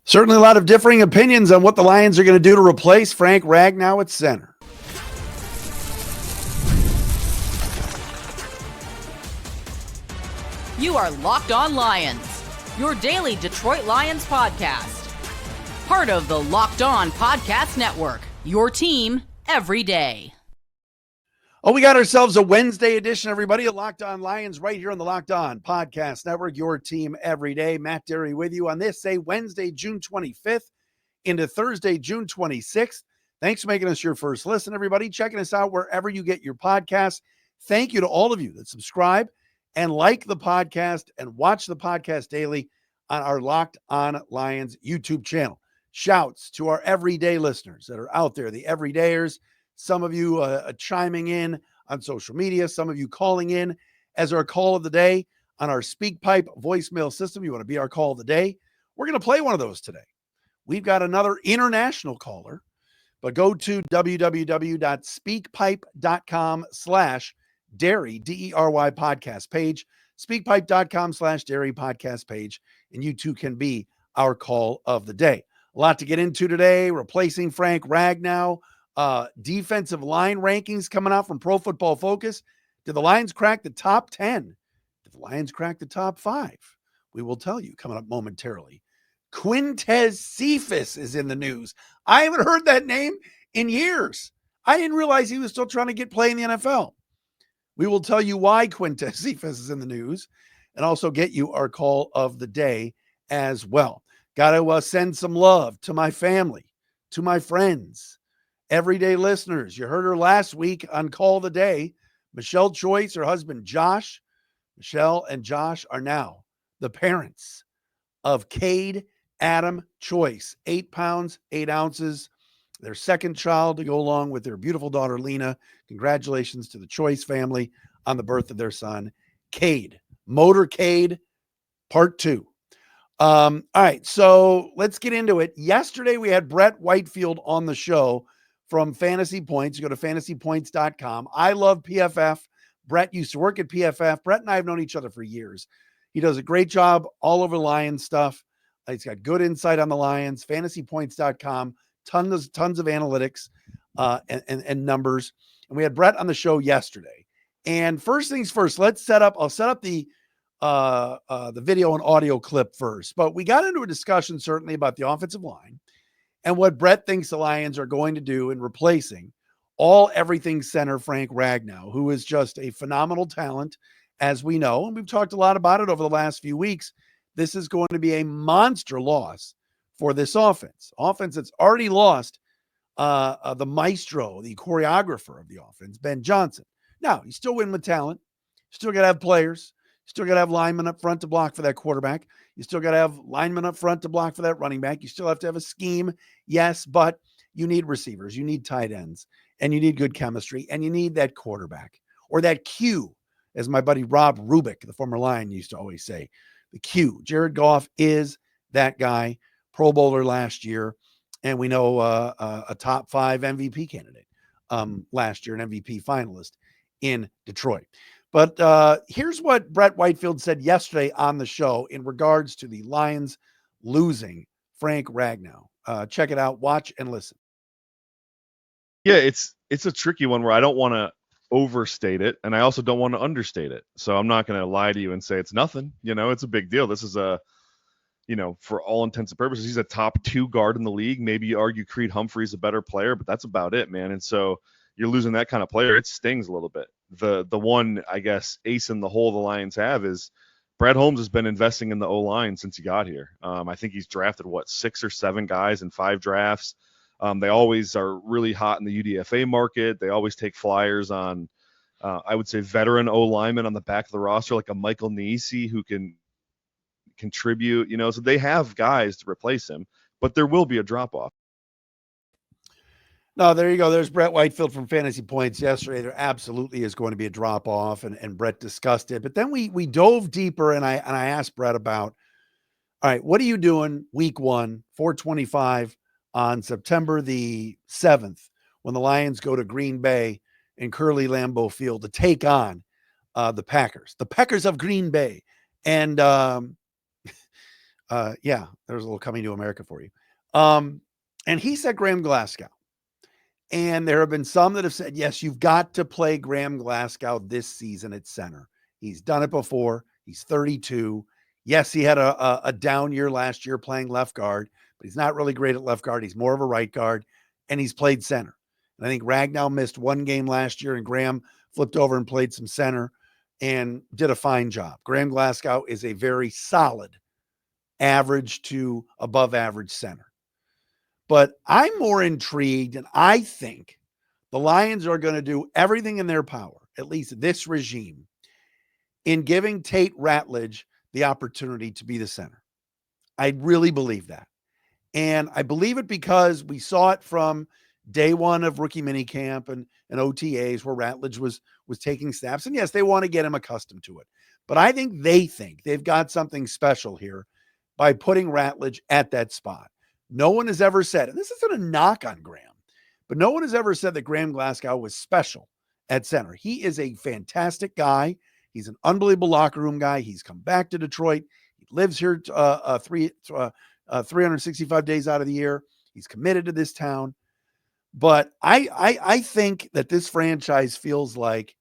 Certainly a lot of differing opinions on what the Lions are going to do to replace Frank Ragnow at center. You are Locked On Lions, your daily Detroit Lions podcast. Part of the Locked On Podcast Network, your team every day. Oh, we got ourselves a Wednesday edition, everybody, of Locked On Lions right here on the Locked On Podcast Network, your team every day. Matt Derry with you on this, say, Wednesday, June 25th into Thursday, June 26th. Thanks for making us your first listen, everybody. Checking us out wherever you get your podcasts. Thank you to all of you that subscribe and like the podcast and watch the podcast daily on our Locked On Lions YouTube channel. Shouts to our everyday listeners that are out there, the everydayers. Some of you chiming in on social media, some of you calling in as our call of the day on our SpeakPipe voicemail system. You want to be our call of the day? We're going to play one of those today. We've got another international caller, but go to www.speakpipe.com/Derry, D-E-R-Y podcast page, speakpipe.com/Derry podcast page, and you too can be our call of the day. A lot to get into today, replacing Frank Ragnow. Defensive line rankings coming out from Pro Football Focus. Did the Lions crack the top 10? Did the Lions crack the top 5? We will tell you coming up momentarily. Quintez Cephus is in the news. I haven't heard that name in years. I didn't realize he was still trying to get play in the NFL. We will tell you why Quintez Cephus is in the news and also get you our call of the day as well. Got to send some love to my family, to my friends, everyday listeners. You heard her last week on Call of the Day. Michelle Choice, her husband Josh. Michelle and Josh are now the parents of Cade Adam Choice, 8 pounds, 8 ounces. Their second child to go along with their beautiful daughter Lena. Congratulations to the Choice family on the birth of their son, Cade. Motorcade Part 2. All right, so let's get into it. Yesterday we had Brett Whitefield on the show from Fantasy Points. You go to fantasypoints.com. I love PFF. Brett used to work at PFF. Brett and I have known each other for years. He does a great job all over Lions stuff. He's got good insight on the Lions. Fantasypoints.com. Tons of analytics and numbers. And we had Brett on the show yesterday. And first things first, I'll set up the video and audio clip first. But we got into a discussion certainly about the offensive line and what Brett thinks the Lions are going to do in replacing everything center Frank Ragnow, who is just a phenomenal talent, as we know. And we've talked a lot about it over the last few weeks. This is going to be a monster loss for this offense. Offense that's already lost the maestro, the choreographer of the offense, Ben Johnson. Now, you still win with talent. Still got to have players. Still got to have linemen up front to block for that quarterback. You still got to have linemen up front to block for that running back. You still have to have a scheme, yes, but you need receivers. You need tight ends, and you need good chemistry, and you need that quarterback or that Q, as my buddy Rob Rubick, the former Lion, used to always say. The Q. Jared Goff is that guy, Pro Bowler last year, and we know a top 5 MVP candidate last year, an MVP finalist in Detroit. But here's what Brett Whitefield said yesterday on the show in regards to the Lions losing Frank Ragnow. Check it out, watch and listen. Yeah, it's a tricky one where I don't want to overstate it, and I also don't want to understate it. So I'm not going to lie to you and say it's nothing. It's a big deal. This is for all intents and purposes, he's a top 2 guard in the league. Maybe you argue Creed Humphrey's a better player, but that's about it, man. And so you're losing that kind of player. It stings a little bit. The one, I guess, ace in the hole the Lions have is Brad Holmes has been investing in the O-line since he got here. I think he's drafted, 6 or 7 guys in 5 drafts. They always are really hot in the UDFA market. They always take flyers on, I would say, veteran O-linemen on the back of the roster, like a Michael Nisi who can contribute, so they have guys to replace him, but there will be a drop-off. No, there you go. There's Brett Whitefield from Fantasy Points yesterday. There absolutely is going to be a drop-off, and Brett discussed it. But then we dove deeper, and I asked Brett about, all right, what are you doing week 1, 425 on September the 7th when the Lions go to Green Bay in Curly Lambeau Field to take on the Packers of Green Bay. And Yeah, there's a little Coming to America for you. And he said Graham Glasgow. And there have been some that have said, yes, you've got to play Graham Glasgow this season at center. He's done it before. He's 32. Yes, he had a down year last year playing left guard, but he's not really great at left guard. He's more of a right guard, and he's played center. And I think Ragnow missed one game last year, and Graham flipped over and played some center and did a fine job. Graham Glasgow is a very solid average to above average center. But I'm more intrigued, and I think the Lions are going to do everything in their power, at least this regime, in giving Tate Ratledge the opportunity to be the center. I really believe that. And I believe it because we saw it from day one of rookie minicamp and OTAs where Ratledge was taking snaps. And yes, they want to get him accustomed to it. But I think they've got something special here by putting Ratledge at that spot. No one has ever said, and this isn't a knock on Graham, but no one has ever said that Graham Glasgow was special at center. He is a fantastic guy. He's an unbelievable locker room guy. He's come back to Detroit. He lives here 365 days out of the year. He's committed to this town. But I think that this franchise feels like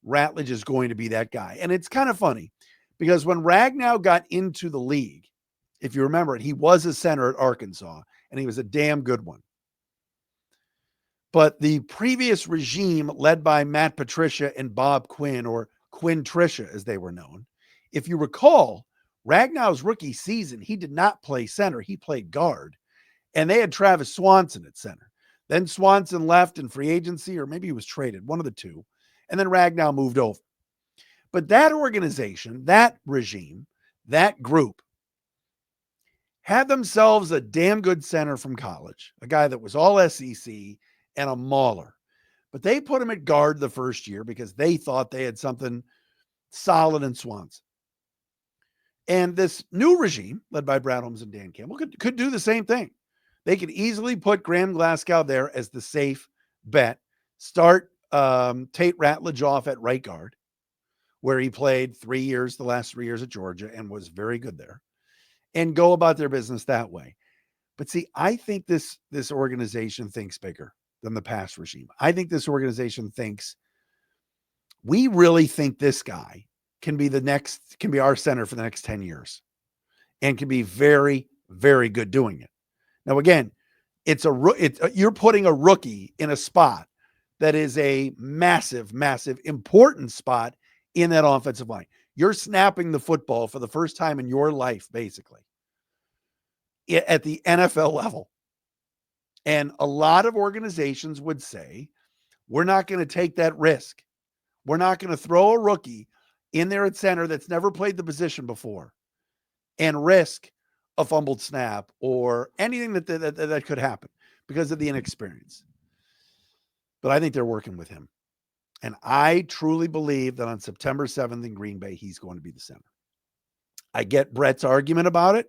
Ratledge is going to be that guy. And it's kind of funny because when Ragnow got into the league, if you remember it, he was a center at Arkansas, and he was a damn good one. But the previous regime, led by Matt Patricia and Bob Quinn, or Quintricia as they were known, if you recall, Ragnow's rookie season, he did not play center. He played guard. And they had Travis Swanson at center. Then Swanson left in free agency, or maybe he was traded, one of the two. And then Ragnow moved over. But that organization, that regime, that group, had themselves a damn good center from college, a guy that was all SEC and a mauler. But they put him at guard the first year because they thought they had something solid in Swanson. And this new regime, led by Brad Holmes and Dan Campbell, could do the same thing. They could easily put Graham Glasgow there as the safe bet, start Tate Ratledge off at right guard, where he played the last 3 years at Georgia, and was very good there, and go about their business that way. But see, I think this organization thinks bigger than the past regime. I think this organization thinks, we really think this guy can be our center for the next 10 years and can be very, very good doing it. Now, again, you're putting a rookie in a spot that is a massive, massive, important spot in that offensive line. You're snapping the football for the first time in your life, basically, at the NFL level. And a lot of organizations would say, we're not going to take that risk. We're not going to throw a rookie in there at center that's never played the position before and risk a fumbled snap or anything that could happen because of the inexperience. But I think they're working with him. And I truly believe that on September 7th in Green Bay, he's going to be the center. I get Brett's argument about it.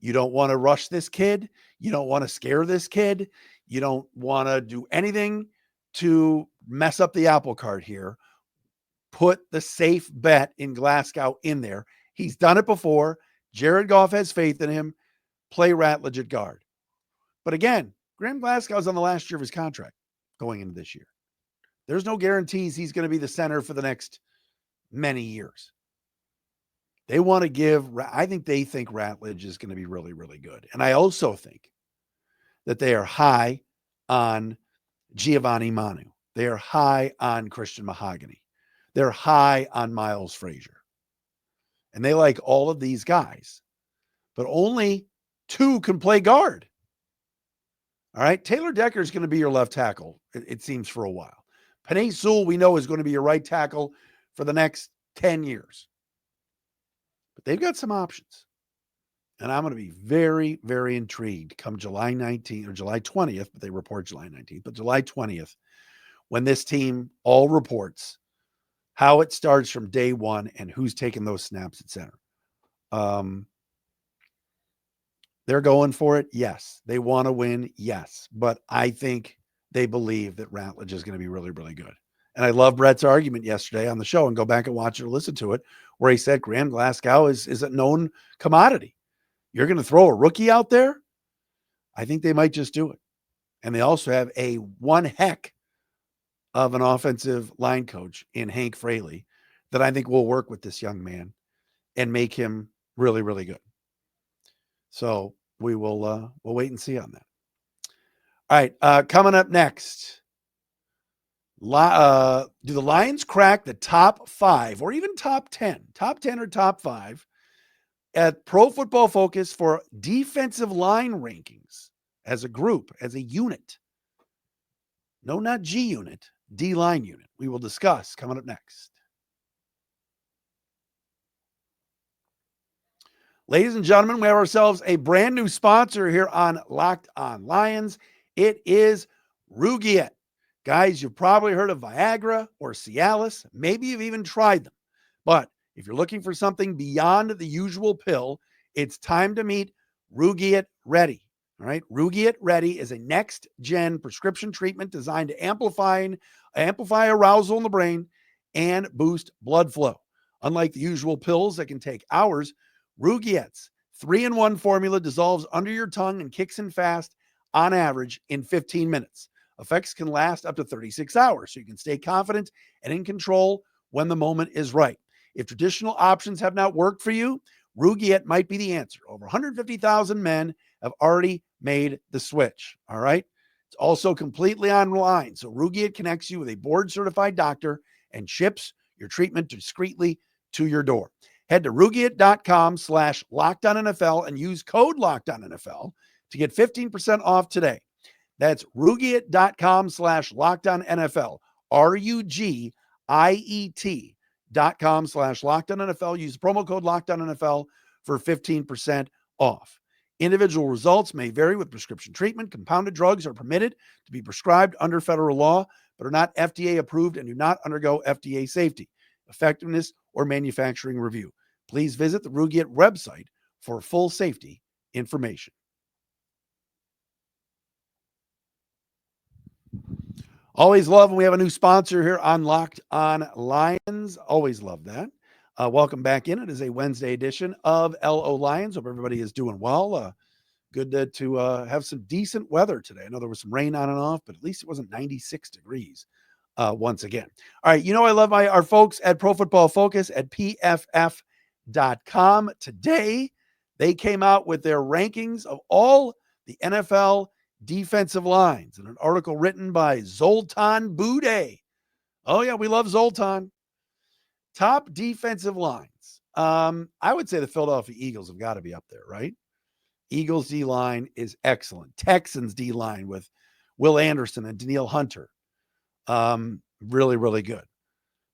You don't want to rush this kid. You don't want to scare this kid. You don't want to do anything to mess up the apple cart here. Put the safe bet in Glasgow in there. He's done it before. Jared Goff has faith in him. Play Ratledge at guard. But again, Graham Glasgow's on the last year of his contract going into this year. There's no guarantees he's going to be the center for the next many years. They want to I think they think Ratledge is going to be really, really good. And I also think that they are high on Giovanni Manu. They are high on Christian Mahogany. They're high on Miles Frazier. And they like all of these guys. But only two can play guard. All right? Taylor Decker is going to be your left tackle, it seems, for a while. Penei Sewell, we know, is going to be your right tackle for the next 10 years. But they've got some options. And I'm going to be very, very intrigued come July 19th or July 20th, but they report July 19th, but July 20th, when this team all reports how it starts from day one and who's taking those snaps at center. They're going for it. Yes. They want to win. Yes. But I think they believe that Ratledge is going to be really, really good. And I love Brett's argument yesterday on the show, and go back and watch it or listen to it, where he said Graham Glasgow is a known commodity. You're going to throw a rookie out there? I think they might just do it. And they also have a one heck of an offensive line coach in Hank Fraley that I think will work with this young man and make him really, really good. So we'll wait and see on that. All right, coming up next, do the Lions crack the top 5 or even top 10 or top 5 at Pro Football Focus for defensive line rankings as a group, as a unit? No, not G unit, D line unit. We will discuss coming up next. Ladies and gentlemen, we have ourselves a brand new sponsor here on Locked On Lions. It is Rugiet. Guys, you've probably heard of Viagra or Cialis. Maybe you've even tried them. But if you're looking for something beyond the usual pill, it's time to meet Rugiet Ready. All right. Rugiet Ready is a next-gen prescription treatment designed to amplify arousal in the brain and boost blood flow. Unlike the usual pills that can take hours, Rugiet's 3-in-1 formula dissolves under your tongue and kicks in fast, on average, in 15 minutes. Effects can last up to 36 hours, so you can stay confident and in control when the moment is right. If traditional options have not worked for you, Rugiet might be the answer. Over 150,000 men have already made the switch. All right. It's also completely online. So Rugiet connects you with a board-certified doctor and ships your treatment discreetly to your door. Head to Rugiet.com/LockedOnNFL and use code LockedOnNFL to get 15% off today. That's Rugiet.com/LockedOnNFL. RUGIET.com/LockedOnNFL. Use promo code LockedOnNFL for 15% off. Individual results may vary with prescription treatment. Compounded drugs are permitted to be prescribed under federal law, but are not FDA approved and do not undergo FDA safety, effectiveness, or manufacturing review. Please visit the Rugiet website for full safety information. Always love when we have a new sponsor here on Locked On Lions. Always love that. Welcome back in. It is a Wednesday edition of LO Lions. Hope everybody is doing well. Good to have some decent weather today. I know there was some rain on and off, but at least it wasn't 96 degrees once again. All right, I love our folks at Pro Football Focus at PFF.com. Today, they came out with their rankings of all the NFL defensive lines in an article written by Zoltan Bude. Oh, yeah, we love Zoltan. Top defensive lines. I would say the Philadelphia Eagles have got to be up there, right? Eagles D-line is excellent. Texans D-line with Will Anderson and Danielle Hunter. Really, really good.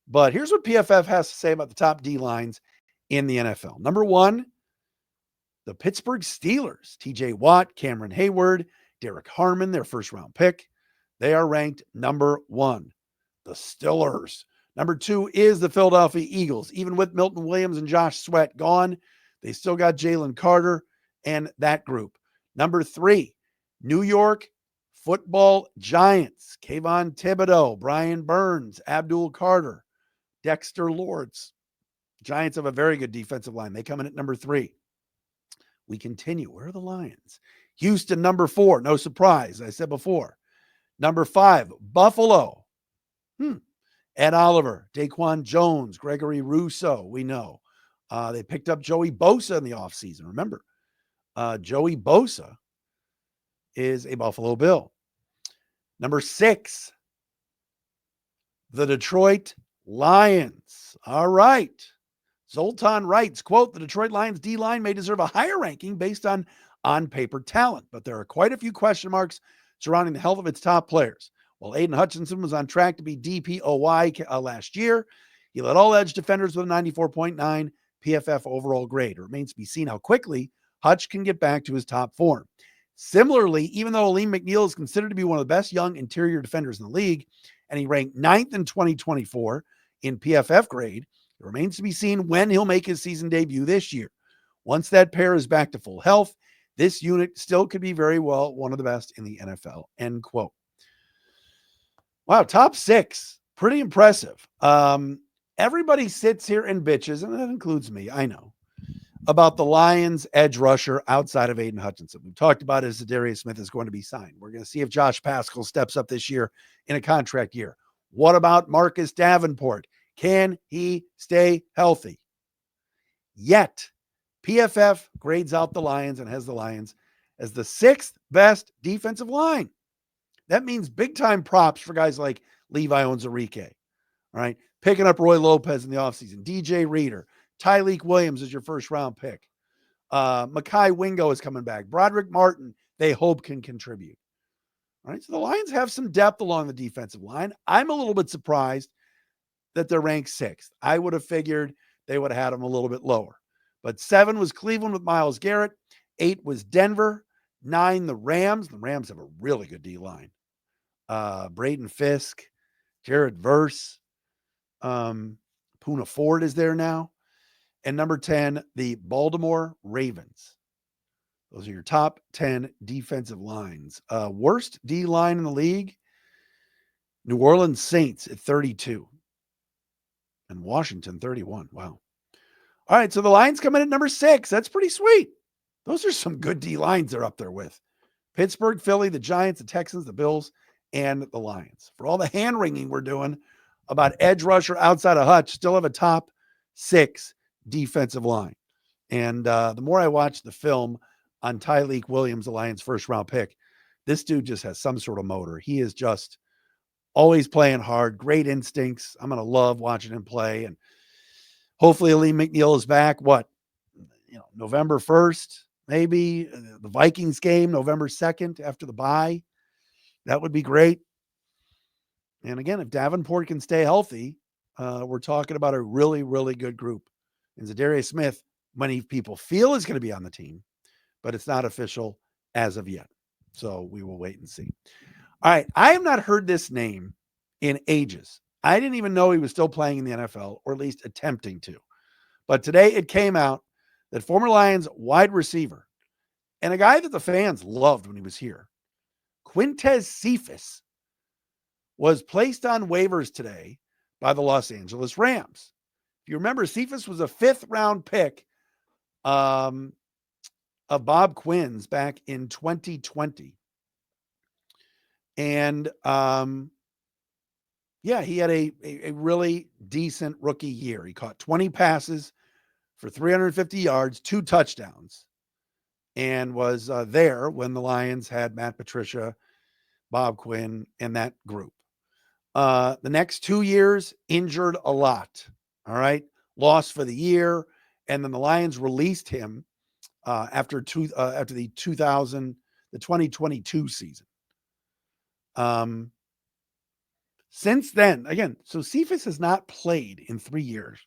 But here's what PFF has to say about the top D-lines in the NFL. Number 1, the Pittsburgh Steelers. TJ Watt, Cameron Hayward, Derek Harmon, their first-round pick. They are ranked number 1. The Steelers. Number 2 is the Philadelphia Eagles. Even with Milton Williams and Josh Sweat gone, they still got Jalen Carter and that group. Number 3, New York Football Giants. Kayvon Thibodeau, Brian Burns, Abdul Carter, Dexter Lords. Giants have a very good defensive line. They come in at number 3. We continue. Where are the Lions? Houston, number 4. No surprise. I said before. Number 5, Buffalo. Ed Oliver, Daquan Jones, Gregory Rousseau, we know. They picked up Joey Bosa in the offseason. Remember, Joey Bosa is a Buffalo Bill. Number 6, the Detroit Lions. All right. Zoltan writes, quote, the Detroit Lions D-line may deserve a higher ranking based on on-paper talent, but there are quite a few question marks surrounding the health of its top players. While Aiden Hutchinson was on track to be DPOY last year, he led all edge defenders with a 94.9 PFF overall grade. It remains to be seen how quickly Hutch can get back to his top form. Similarly, even though Aleem McNeil is considered to be one of the best young interior defenders in the league, and he ranked 9th in 2024 in PFF grade, it remains to be seen when he'll make his season debut this year. Once that pair is back to full health, this unit still could be very well one of the best in the NFL, end quote. Wow, top 6. Pretty impressive. Everybody sits here and bitches, and that includes me, I know, about the Lions edge rusher outside of Aiden Hutchinson. We've talked about it as Zadarius Smith is going to be signed. We're going to see if Josh Pascal steps up this year in a contract year. What about Marcus Davenport? Can he stay healthy? Yet, PFF grades out the Lions and has the Lions as the 6th best defensive line. That means big-time props for guys like Levi Onwuzurike. All right, picking up Roy Lopez in the offseason. DJ Reader. Tyleik Williams is your first-round pick. Mekhi Wingo is coming back. Broderick Martin, they hope, can contribute. All right, so the Lions have some depth along the defensive line. I'm a little bit surprised that they're ranked 6th. I would have figured they would have had them a little bit lower. But 7 was Cleveland with Myles Garrett. 8 was Denver. 9, the Rams. The Rams have a really good D-line. Braden Fisk, Jared Verse, Poona Ford is there now. And number 10, the Baltimore Ravens. Those are your top 10 defensive lines. Worst D-line in the league, New Orleans Saints at 32. And Washington, 31. Wow. All right, so the Lions come in at number 6. That's pretty sweet. Those are some good D-lines they're up there with. Pittsburgh, Philly, the Giants, the Texans, the Bills, and the Lions. For all the hand-wringing we're doing about edge rusher outside of Hutch, still have a top 6 defensive line. And the more I watch the film on Tyleik Williams, the Lions' first-round pick, this dude just has some sort of motor. He is just always playing hard, great instincts. I'm going to love watching him play. And hopefully Lee McNeil is back, November 1st, maybe. The Vikings game, November 2nd, after the bye. That would be great. And again, if Davenport can stay healthy, we're talking about a really, really good group. And Zadarius Smith, many people feel is going to be on the team, but it's not official as of yet. So we will wait and see. All right. I have not heard this name in ages. I didn't even know he was still playing in the NFL, or at least attempting to. But today it came out that former Lions wide receiver and a guy that the fans loved when he was here, Quintez Cephus, was placed on waivers today by the Los Angeles Rams. If you remember, Cephus was a 5th-round pick of Bob Quinn's back in 2020. And he had a really decent rookie year. He caught 20 passes for 350 yards, 2 touchdowns, and was there when the Lions had Matt Patricia, Bob Quinn, and that group. The next 2 years, injured a lot. All right. Lost for the year. And then the Lions released him after the 2022 season. Since then, again, so Cephus has not played in 3 years.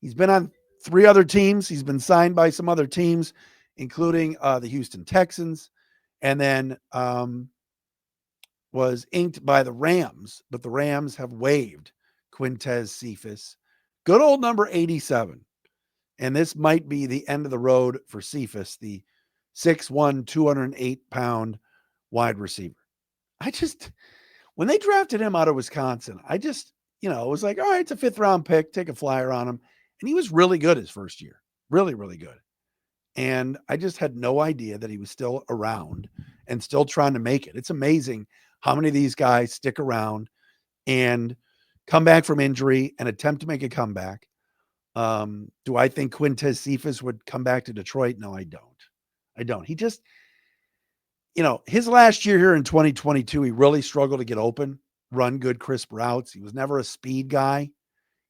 He's been on 3 other teams. He's been signed by some other teams, including the Houston Texans, and then was inked by the Rams, but the Rams have waived Quintez Cephus. Good old number 87. And this might be the end of the road for Cephus, the 6'1", 208-pound wide receiver. When they drafted him out of Wisconsin, it was like, all right, it's a 5th-round pick, take a flyer on him. And he was really good his first year. Really, really good. And I just had no idea that he was still around and still trying to make it. It's amazing how many of these guys stick around and come back from injury and attempt to make a comeback. Do I think Quintez Cephus would come back to Detroit? No, I don't. He just, his last year here in 2022, he really struggled to get open, run good, crisp routes. He was never a speed guy.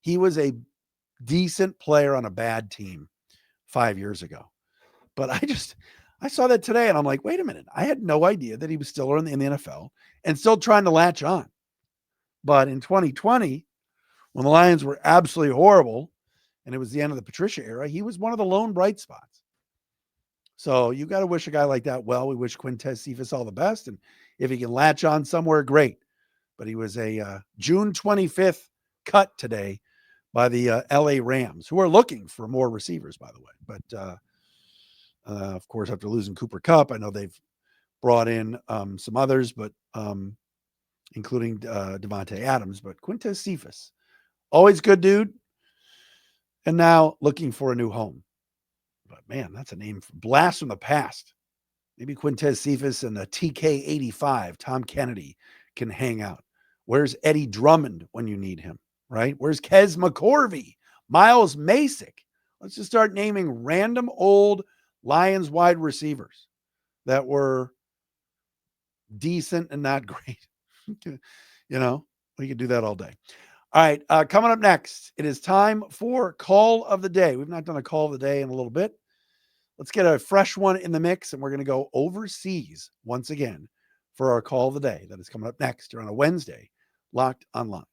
He was a decent player on a bad team 5 years ago. But I saw that today and I'm like, wait a minute. I had no idea that he was still in the NFL and still trying to latch on. But in 2020, when the Lions were absolutely horrible and it was the end of the Patricia era, he was one of the lone bright spots. So you got to wish a guy like that well. We wish Quintez Cephus all the best. And if he can latch on somewhere, great. But he was a June 25th cut today by the LA Rams, who are looking for more receivers, by the way. But, of course, after losing Cooper Kupp, I know they've brought in some others, but including Devontae Adams. But Quintez Cephus, always good dude. And now looking for a new home. But man, that's a name for blast from the past. Maybe Quintez Cephus and the TK85, Tom Kennedy, can hang out. Where's Eddie Drummond when you need him, right? Where's Kez McCorvey, Miles Masick? Let's just start naming random old Lions wide receivers that were decent and not great. You know, we could do that all day. All right, coming up next, it is time for Call of the Day. We've not done a Call of the Day in a little bit. Let's get a fresh one in the mix, and we're going to go overseas once again for our Call of the Day. That is coming up next on a Wednesday, Locked on Lions.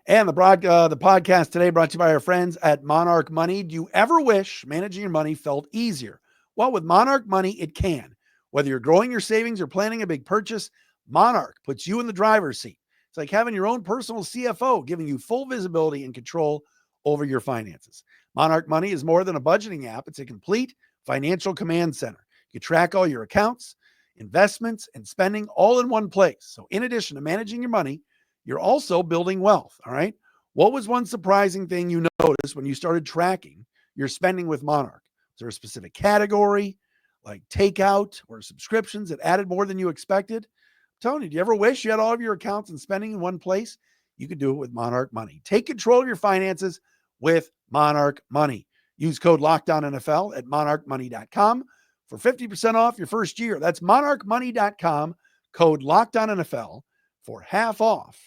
And the podcast today brought to you by our friends at Monarch Money. Do you ever wish managing your money felt easier? Well, with Monarch Money, it can. Whether you're growing your savings or planning a big purchase, Monarch puts you in the driver's seat. It's like having your own personal CFO, giving you full visibility and control over your finances. Monarch Money is more than a budgeting app. It's a complete financial command center. You track all your accounts, investments, and spending all in one place. So in addition to managing your money, you're also building wealth, all right? What was one surprising thing you noticed when you started tracking your spending with Monarch? Is there a specific category, like takeout or subscriptions that added more than you expected? I'm telling you, do you ever wish you had all of your accounts and spending in one place? You could do it with Monarch Money. Take control of your finances with Monarch Money. Use code LOCKDOWNNFL at monarchmoney.com for 50% off your first year. That's monarchmoney.com, code LOCKDOWNNFL for half off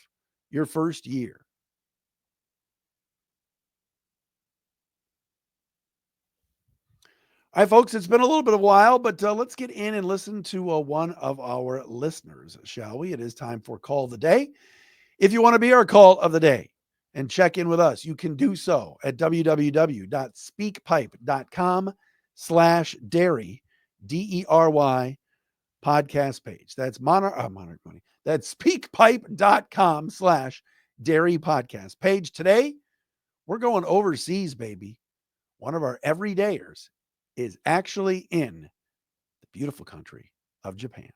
your first year. All right, folks, it's been a little bit of a while, but let's get in and listen to one of our listeners, shall we? It is time for Call of the Day. If you want to be our Call of the Day and check in with us, you can do so at www.speakpipe.com/Derry, DERY podcast page. That's Monarch Money. That's speakpipe.com/Derry podcast page. Today, we're going overseas, baby. One of our everydayers is actually in the beautiful country of Japan.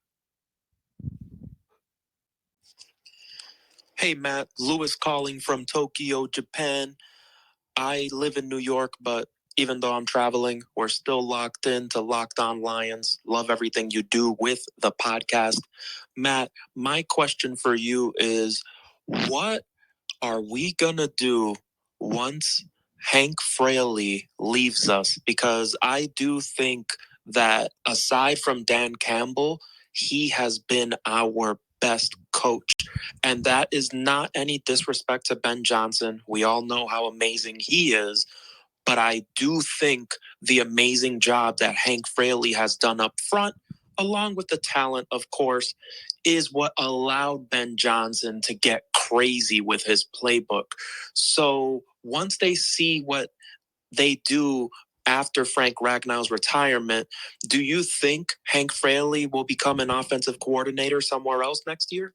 Hey, Matt. Lewis calling from Tokyo, Japan. I live in New York, but even though I'm traveling, we're still locked into Locked On Lions. Love everything you do with the podcast. Matt, my question for you is, what are we going to do once Hank Fraley leaves us? Because I do think that aside from Dan Campbell, he has been our best coach. And that is not any disrespect to Ben Johnson. We all know how amazing he is. But I do think the amazing job that Hank Fraley has done up front, along with the talent, of course, is what allowed Ben Johnson to get crazy with his playbook. So once they see what they do after Frank Ragnow's retirement, do you think Hank Fraley will become an offensive coordinator somewhere else next year?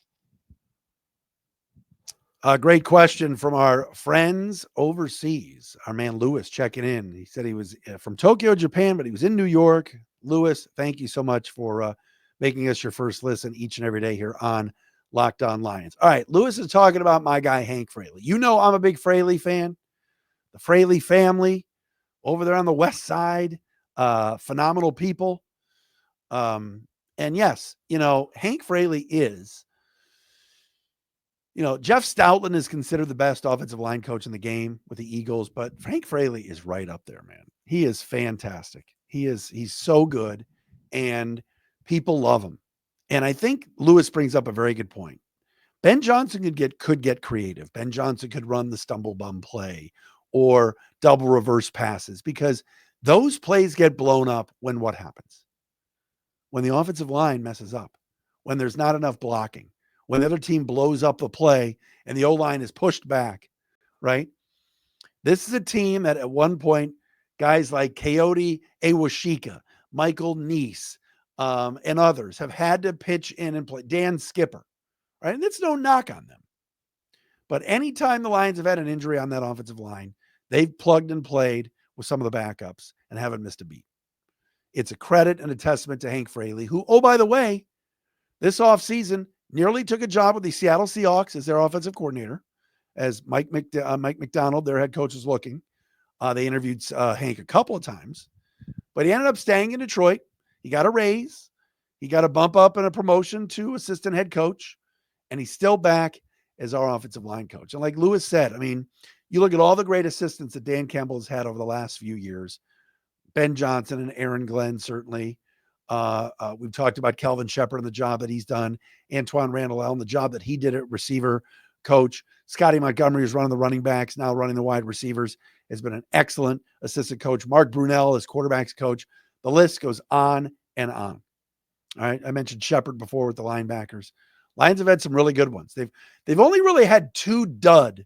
A great question from our friends overseas. Our man Lewis checking in. He said he was from Tokyo, Japan, but he was in New York. Lewis, thank you so much for making us your first listen each and every day here on Locked On Lions. All right, Lewis is talking about my guy, Hank Fraley. You know I'm a big Fraley fan. The Fraley family over there on the west side, phenomenal people. And yes, you know, Hank Fraley is, you know, Jeff Stoutland is considered the best offensive line coach in the game with the Eagles, but Hank Fraley is right up there, man. He is fantastic. He's so good, and people love him. And I think Lewis brings up a very good point. Ben Johnson could get creative. Ben Johnson could run the stumble bum play or double reverse passes, because those plays get blown up when what happens? When the offensive line messes up, when there's not enough blocking, when the other team blows up the play and the O-line is pushed back, right? This is a team that at one point, guys like Coyote Awashika, Michael Neese, and others have had to pitch in and play. Dan Skipper, right? And it's no knock on them. But anytime the Lions have had an injury on that offensive line, they've plugged and played with some of the backups and haven't missed a beat. It's a credit and a testament to Hank Fraley, who, oh, by the way, this offseason nearly took a job with the Seattle Seahawks as their offensive coordinator as Mike McDonald, their head coach, was looking. They interviewed Hank a couple of times, but he ended up staying in Detroit. He got a raise. He got a bump up and a promotion to assistant head coach, and he's still back as our offensive line coach. And like Lewis said, I mean, you look at all the great assistants that Dan Campbell has had over the last few years. Ben Johnson and Aaron Glenn, certainly. We've talked about Kelvin Shepard and the job that he's done. Antoine Randall Allen, the job that he did at receiver coach. Scotty Montgomery is running the running backs, now running the wide receivers, has been an excellent assistant coach. Mark Brunell is quarterbacks coach. The list goes on and on. All right. I mentioned Shepard before with the linebackers. Lions have had some really good ones. They've only really had two dud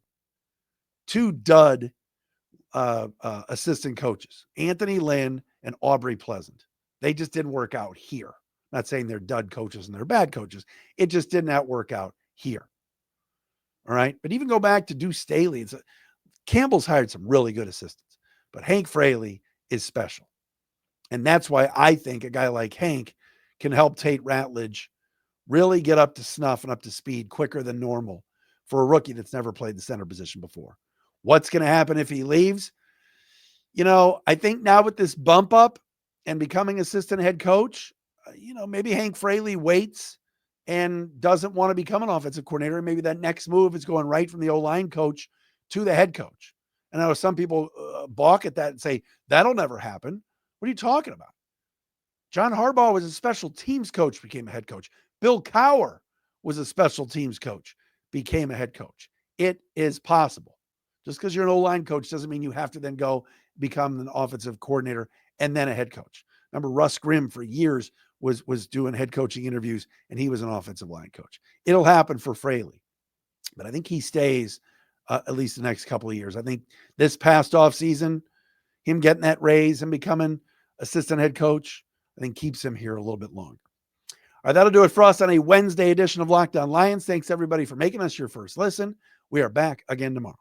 assistant coaches, Anthony Lynn and Aubrey Pleasant. They just didn't work out here. Not saying they're dud coaches and they're bad coaches. It just did not work out here. All right. But even go back to Deuce Staley. Campbell's hired some really good assistants, but Hank Fraley is special. And that's why I think a guy like Hank can help Tate Ratledge really get up to snuff and up to speed quicker than normal for a rookie that's never played the center position before. What's going to happen if he leaves? I think now with this bump up and becoming assistant head coach, maybe Hank Fraley waits and doesn't want to become an offensive coordinator. And maybe that next move is going right from the O-line coach to the head coach. And I know some people balk at that and say, that'll never happen. What are you talking about? John Harbaugh was a special teams coach, became a head coach. Bill Cowher was a special teams coach, became a head coach. It is possible. Just because you're an O-line coach doesn't mean you have to then go become an offensive coordinator and then a head coach. Remember, Russ Grimm for years was doing head coaching interviews, and he was an offensive line coach. It'll happen for Fraley, but I think he stays at least the next couple of years. I think this past offseason, him getting that raise and becoming assistant head coach, I think keeps him here a little bit longer. All right, that'll do it for us on a Wednesday edition of Locked On Lions. Thanks, everybody, for making us your first listen. We are back again tomorrow.